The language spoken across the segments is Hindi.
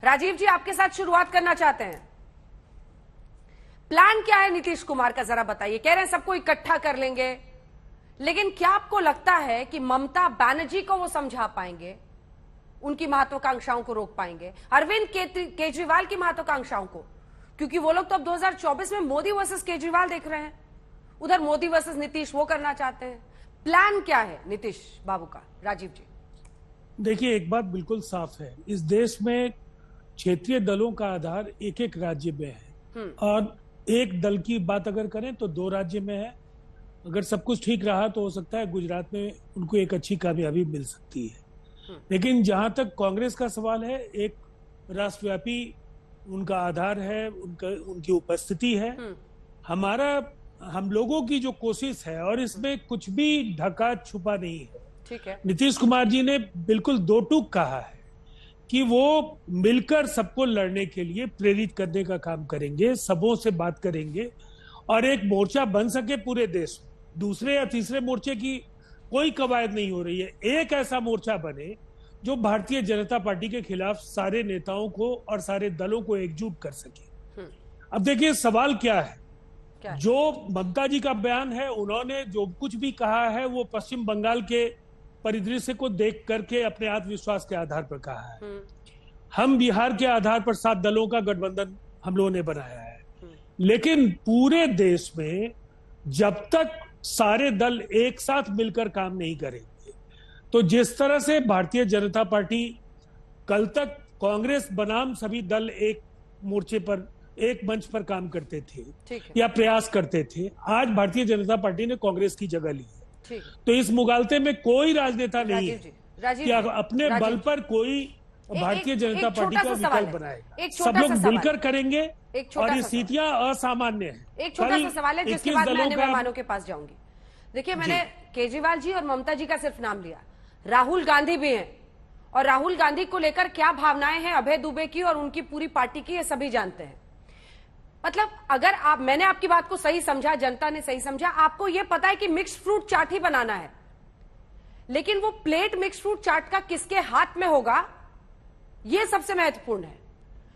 राजीव जी आपके साथ शुरुआत करना चाहते हैं। प्लान क्या है नीतीश कुमार का, जरा बताइए। कह रहे हैं सबको इकट्ठा कर लेंगे, लेकिन क्या आपको लगता है कि ममता बनर्जी को वो समझा पाएंगे, उनकी महत्वाकांक्षाओं को रोक पाएंगे, अरविंद केजरीवाल की महत्वाकांक्षाओं को? क्योंकि वो लोग तो अब 2024 में मोदी वर्सेस केजरीवाल देख रहे हैं, उधर मोदी वर्सेस नीतीश वो करना चाहते हैं। प्लान क्या है नीतीश बाबू का? राजीव जी देखिए, एक बात बिल्कुल साफ है, इस देश में क्षेत्रीय दलों का आधार एक एक राज्य में है और एक दल की बात अगर करें तो 2 राज्य में है। अगर सब कुछ ठीक रहा तो हो सकता है गुजरात में उनको एक अच्छी कामयाबी मिल सकती है। लेकिन जहां तक कांग्रेस का सवाल है, एक राष्ट्रव्यापी उनका आधार है, उनकी उपस्थिति है। हम लोगों की जो कोशिश है, और इसमें कुछ भी ढका छुपा नहीं है। ठीक है, नीतीश कुमार जी ने बिल्कुल दो टूक कहा है कि वो मिलकर सबको लड़ने के लिए प्रेरित करने का काम करेंगे, सबों से बात करेंगे और एक मोर्चा बन सके पूरे देश में। दूसरे या तीसरे मोर्चे की कोई कवायद नहीं हो रही है। एक ऐसा मोर्चा बने जो भारतीय जनता पार्टी के खिलाफ सारे नेताओं को और सारे दलों को एकजुट कर सके। अब देखिए सवाल क्या है, जो ममता जी का बयान है, उन्होंने जो कुछ भी कहा है वो पश्चिम बंगाल के परिदृश्य को देख करके अपने आत्मविश्वास के आधार पर कहा है। हम बिहार के आधार पर 7 दलों का गठबंधन हम लोगों ने बनाया है, लेकिन पूरे देश में जब तक सारे दल एक साथ मिलकर काम नहीं करेंगे, तो जिस तरह से भारतीय जनता पार्टी कल तक कांग्रेस बनाम सभी दल एक मोर्चे पर, एक मंच पर काम करते थे या प्रयास करते थे, आज भारतीय जनता पार्टी ने कांग्रेस की जगह ली है। तो इस मुगालते में कोई राजनेता नहीं है कि अपने बल पर कोई भारतीय जनता पार्टी का विकल्प बनाएगा। सब लोग मिलकर करेंगे और ये सीटियां असामान्य है। एक छोटा सा सवाल है जिसके बाद मैं अन्य मेहमानों के पास जाऊंगी। देखिए, मैंने केजरीवाल जी और ममता जी का सिर्फ नाम लिया, राहुल गांधी भी हैं, और राहुल गांधी को लेकर क्या भावनाएं हैं अभय दुबे की और उनकी पूरी पार्टी की, ये सभी जानते हैं। मतलब अगर मैंने आपकी बात को सही समझा, जनता ने सही समझा, आपको यह पता है कि मिक्स फ्रूट चाट ही बनाना है, लेकिन वो प्लेट मिक्स फ्रूट चाट का किसके हाथ में होगा, यह सबसे महत्वपूर्ण है।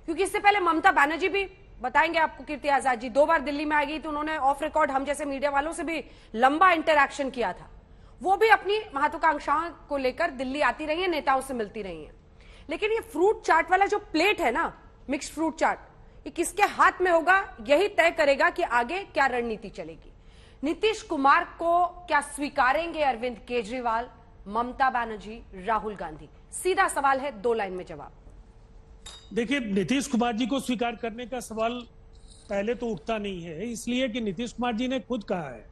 क्योंकि इससे पहले ममता बनर्जी भी, बताएंगे आपको, कीर्ति आजाद जी 2 बार दिल्ली में आ गई, तो उन्होंने ऑफ रिकॉर्ड हम जैसे मीडिया वालों से भी लंबा इंटरैक्शन किया था। वो भी अपनी महत्वाकांक्षाओं को लेकर दिल्ली आती रही है, नेताओं से मिलती रही है। लेकिन ये फ्रूट चाट वाला जो प्लेट है ना, मिक्स फ्रूट चाट, ये किसके हाथ में होगा, यही तय करेगा कि आगे क्या रणनीति चलेगी। नीतीश कुमार को क्या स्वीकारेंगे अरविंद केजरीवाल, ममता बनर्जी, राहुल गांधी? सीधा सवाल है, 2 लाइन में जवाब। देखिए, नीतीश कुमार जी को स्वीकार करने का सवाल पहले तो उठता नहीं है, इसलिए कि नीतीश कुमार जी ने खुद कहा है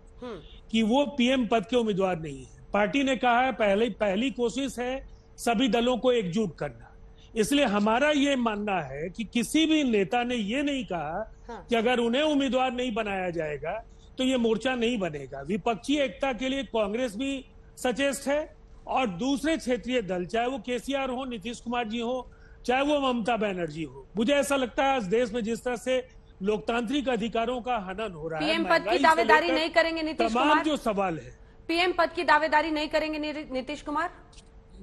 कि वो पीएम पद के उम्मीदवार नहीं है। पार्टी ने कहा है पहली कोशिश है सभी दलों को एकजुट करना। इसलिए हमारा ये मानना है कि किसी भी नेता ने ये नहीं कहा कि अगर उन्हें उम्मीदवार नहीं बनाया जाएगा तो ये मोर्चा नहीं बनेगा। विपक्षी एकता के लिए कांग्रेस भी सचेष्ट है और दूसरे क्षेत्रीय दल, चाहे वो केसीआर हो, नीतीश कुमार जी हो, चाहे वो ममता बनर्जी हो। मुझे ऐसा लगता है इस देश में जिस तरह से लोकतांत्रिक अधिकारों का हनन हो रहा है, पीएम पद की दावेदारी नहीं करेंगे नीतीश कुमार? तमाम जो सवाल है, पीएम पद की दावेदारी नहीं करेंगे नीतीश कुमार?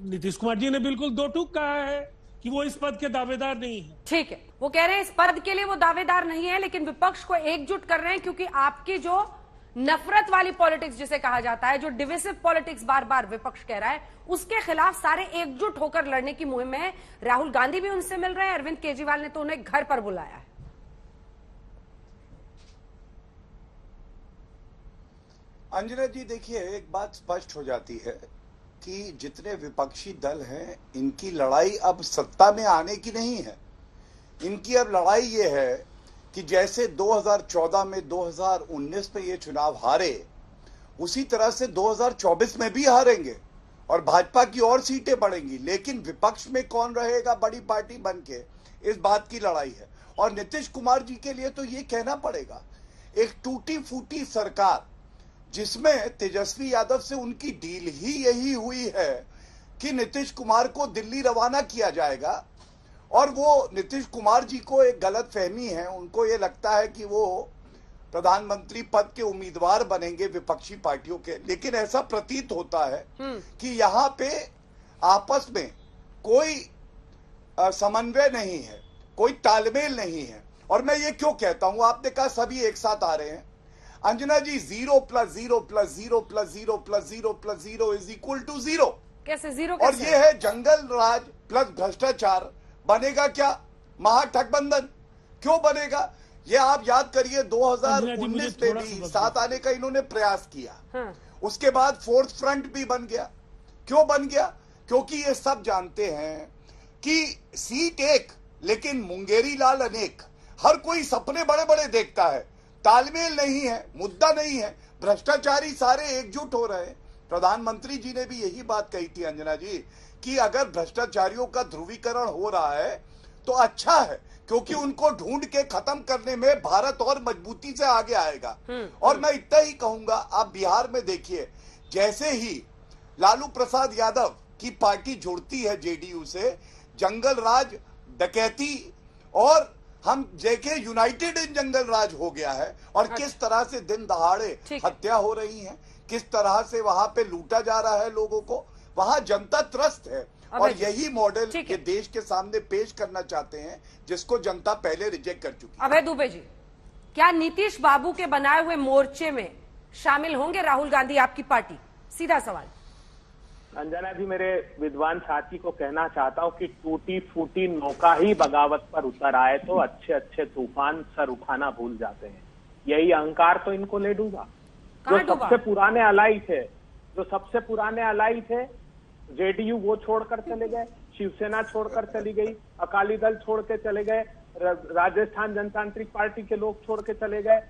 नीतीश कुमार जी ने बिल्कुल दो टूक कहा है कि वो इस पद के दावेदार नहीं है। ठीक है, वो कह रहे हैं इस पद के लिए वो दावेदार नहीं है, लेकिन विपक्ष को एकजुट कर रहे हैं, क्योंकि आपकी जो नफरत वाली पॉलिटिक्स जिसे कहा जाता है, जो डिविसिव पॉलिटिक्स बार बार विपक्ष कह रहा है, उसके खिलाफ सारे एकजुट होकर लड़ने की मुहिम में है। राहुल गांधी भी उनसे मिल रहे हैं, अरविंद केजरीवाल ने तो उन्हें घर पर बुलाया है। अंजना जी, देखिए, एक बात स्पष्ट हो जाती है कि जितने विपक्षी दल हैं, इनकी लड़ाई अब सत्ता में आने की नहीं है। इनकी अब लड़ाई ये है कि जैसे 2014 में 2019 में ये चुनाव हारे, उसी तरह से 2024 में भी हारेंगे और भाजपा की और सीटें बढ़ेंगी, लेकिन विपक्ष में कौन रहेगा बड़ी पार्टी बनके, इस बात की लड़ाई है। और नीतीश कुमार जी के लिए तो ये कहना पड़ेगा, एक टूटी फूटी सरकार जिसमें तेजस्वी यादव से उनकी डील ही यही हुई है कि नीतीश कुमार को दिल्ली रवाना किया जाएगा, और वो नीतीश कुमार जी को एक गलत फहमी है, उनको ये लगता है कि वो प्रधानमंत्री पद के उम्मीदवार बनेंगे विपक्षी पार्टियों के। लेकिन ऐसा प्रतीत होता है कि यहाँ पे आपस में कोई समन्वय नहीं है। कोई तालमेल नहीं है। और मैं ये क्यों कहता हूं, आपने कहा सभी एक साथ आ रहे हैं। अंजना जी 0 + 0 + 0 + 0 + 0 + 0 = 0। कैसे जीरो? और ये है जंगल राज प्लस भ्रष्टाचार। बनेगा क्या? महागठबंधन। क्यों बनेगा? ये आप याद करिए 2019 में भी साथ आने का इन्होंने प्रयास किया। हाँ। उसके बाद फोर्थ फ्रंट भी बन गया। क्यों बन गया? क्योंकि ये सब जानते हैं कि सीट एक लेकिन मुंगेरी लाल अनेक। हर कोई सपने बड़े बड़े देखता है, तालमेल नहीं है, मुद्दा नहीं है, भ्रष्टाचारी सारे एकजुट हो रहे हैं। प्रधानमंत्री जी ने भी यही बात कही थी अंजना जी कि अगर भ्रष्टाचारियों का ध्रुवीकरण हो रहा है तो अच्छा है, क्योंकि उनको ढूंढ के खत्म करने में भारत और मजबूती से आगे आएगा। और मैं इतना ही कहूंगा, आप बिहार में देखिए, जैसे ही लालू प्रसाद यादव की पार्टी जुड़ती है जेडीयू से, जंगल राज, डकैती और हम देखे यूनाइटेड इन जंगल राज हो गया है। और किस तरह से दिन दहाड़े हत्या हो रही है, किस तरह से वहां पे लूटा जा रहा है लोगों को, वहां जनता त्रस्त है। और यही मॉडल ये देश के सामने पेश करना चाहते हैं, जिसको जनता पहले रिजेक्ट कर चुकी है। अभय दुबे जी, क्या नीतीश बाबू के बनाए हुए मोर्चे में शामिल होंगे राहुल गांधी, आपकी पार्टी? सीधा सवाल। अंजना जी, मेरे विद्वान साथी को कहना चाहता हूं कि टूटी फूटी नौका ही बगावत पर उतर आए तो अच्छे अच्छे तूफान सर उठाना भूल जाते हैं। यही अहंकार तो इनको ले डूबा। जो सबसे पुराने अलाई थे जेडीयू, वो छोड़कर चले गए, शिवसेना छोड़कर चली गई, अकाली दल छोड़ के चले गए, राजस्थान जनतांत्रिक पार्टी के लोग छोड़ के चले गए,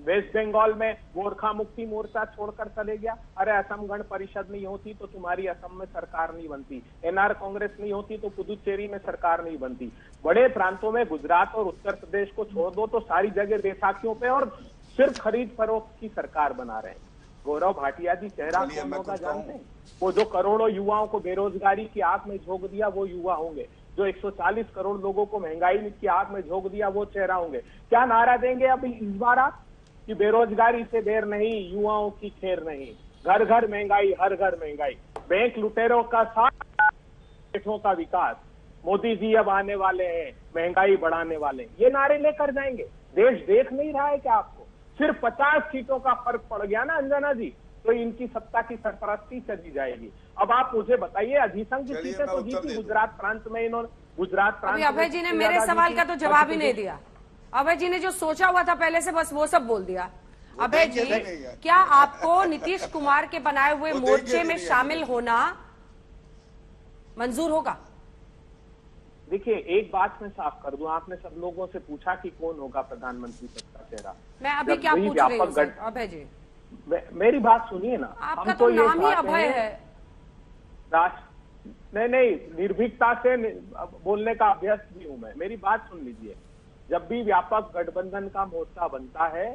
वेस्ट बंगाल में गोरखा मुक्ति मोर्चा छोड़कर चले गया। अरे असम गण परिषद नहीं होती तो तुम्हारी असम में सरकार नहीं बनती, एनआर कांग्रेस नहीं होती तो पुदुचेरी में सरकार नहीं बनती। बड़े प्रांतों में गुजरात और उत्तर प्रदेश को छोड़ दो तो सारी जगह बैसाखियों पे और सिर्फ खरीद फरोख्त की सरकार बना रहे हैं। गौरव भाटिया जी चेहरा कौन होगा जानते हैं? वो जो करोड़ों युवाओं को बेरोजगारी की आग में झोंक दिया वो युवा होंगे। जो 140 करोड़ लोगों को महंगाई की आग में झोंक दिया वो चेहरा होंगे। क्या नारा देंगे अब इस बार आप कि बेरोजगारी से देर नहीं, युवाओं की खेर नहीं, घर घर महंगाई, हर घर महंगाई, बैंक लुटेरों का साथ, पेठों का विकास, मोदी जी अब आने वाले हैं, महंगाई बढ़ाने वाले हैं, ये नारे लेकर जाएंगे। देश देख नहीं रहा है क्या आपको? सिर्फ 50 सीटों का फर्क पड़ गया ना अंजना जी, तो इनकी सत्ता की सरपरस्ती चली जाएगी। अब आप मुझे बताइए, अधिसंख्य की सीटें तो जीती गुजरात प्रांत में इन्होंने। गुजरात प्रांत, अभय जी ने मेरे सवाल का तो जवाब ही नहीं दिया। अभय जी ने जो सोचा हुआ था पहले से बस वो सब बोल दिया। अभय जी, क्या आपको नीतीश कुमार के बनाए हुए मोर्चे में शामिल होना मंजूर होगा? देखिए, एक बात मैं साफ कर दूं, आपने सब लोगों से पूछा कि कौन होगा प्रधानमंत्री पद का चेहरा। मैं अभी क्या पूछ रही हूं अभय जी? मेरी बात सुनिए ना, आपका तो नाम ही अभय है। नहीं, निर्भीकता से बोलने का अभ्यस्त भी हूं मैं। मेरी बात सुन लीजिए, जब भी व्यापक गठबंधन का मोर्चा बनता है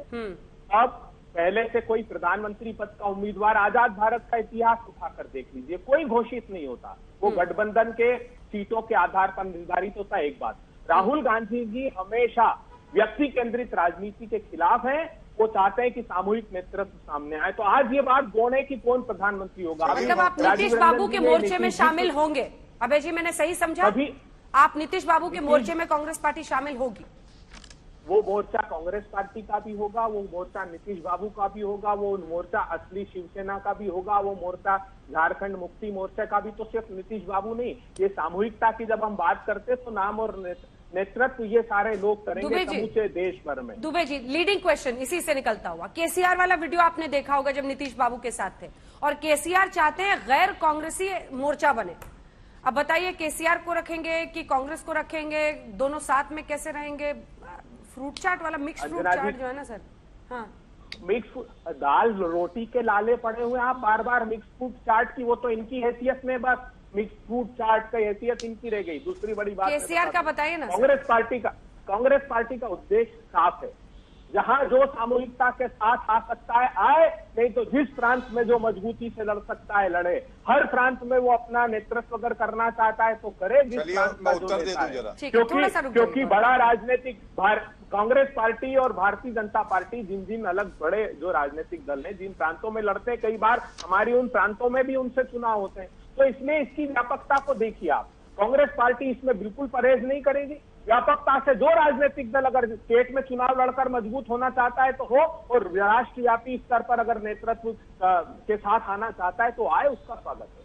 अब पहले से कोई प्रधानमंत्री पद का उम्मीदवार, आजाद भारत का इतिहास उठाकर देख लीजिए, कोई घोषित नहीं होता। वो गठबंधन के सीटों के आधार पर निर्धारित होता है। एक बात, राहुल गांधी जी हमेशा व्यक्ति केंद्रित राजनीति के खिलाफ हैं। वो चाहते हैं कि सामूहिक नेतृत्व सामने आए। तो आज ये बात बोने की कौन प्रधानमंत्री होगा? मतलब आप नीतीश बाबू के मोर्चे में शामिल होंगे? अभय जी, मैंने सही समझा? आप नीतीश बाबू के मोर्चे में कांग्रेस पार्टी शामिल होगी? वो मोर्चा कांग्रेस पार्टी का भी होगा, वो मोर्चा नीतीश बाबू का भी होगा, वो मोर्चा असली शिवसेना का भी होगा, वो मोर्चा झारखंड मुक्ति मोर्चा का भी। तो सिर्फ नीतीश बाबू नहीं, ये सामूहिकता की जब हम बात करते तो नाम और नेतृत्व ये सारे लोग करेंगे समूचे देश भर में। दुबे जी, लीडिंग क्वेश्चन इसी से निकलता हुआ, केसीआर वाला वीडियो आपने देखा होगा जब नीतीश बाबू के साथ थे, और केसीआर चाहते हैं गैर कांग्रेसी मोर्चा बने। अब बताइए, केसीआर को रखेंगे कि कांग्रेस को रखेंगे? दोनों साथ में कैसे रहेंगे? फ्रूट चाट वाला, मिक्स फ्रूट चाट जो है ना सर, हाँ, मिक्स दाल रोटी के लाले पड़े हुए आप बार बार मिक्स फ्रूट चाट की। वो तो इनकी हैसियत में बस मिक्स फ्रूट चाट का हैसियत इनकी रह गई। दूसरी बड़ी बात केसीआर का बताइए ना। कांग्रेस पार्टी का उद्देश्य साफ है, जहां जो सामूहिकता के साथ आ सकता है आए, नहीं तो जिस प्रांत में जो मजबूती से लड़ सकता है लड़े। हर प्रांत में वो अपना नेतृत्व अगर करना चाहता है तो करे, जिस प्रांत में जो नेता है। क्योंकि बड़ा राजनीतिक कांग्रेस पार्टी और भारतीय जनता पार्टी जिन अलग बड़े जो राजनीतिक दल हैं, जिन प्रांतों में लड़ते हैं, कई बार हमारी उन प्रांतों में भी उनसे चुनाव होते हैं। तो इसलिए इसकी व्यापकता को देखिए आप। कांग्रेस पार्टी इसमें बिल्कुल परहेज नहीं करेगी। व्यापकता से जो राजनीतिक दल अगर स्टेट में चुनाव लड़कर मजबूत होना चाहता है तो हो, और राष्ट्रव्यापी स्तर पर अगर नेतृत्व के साथ आना चाहता है तो आए, उसका स्वागत है।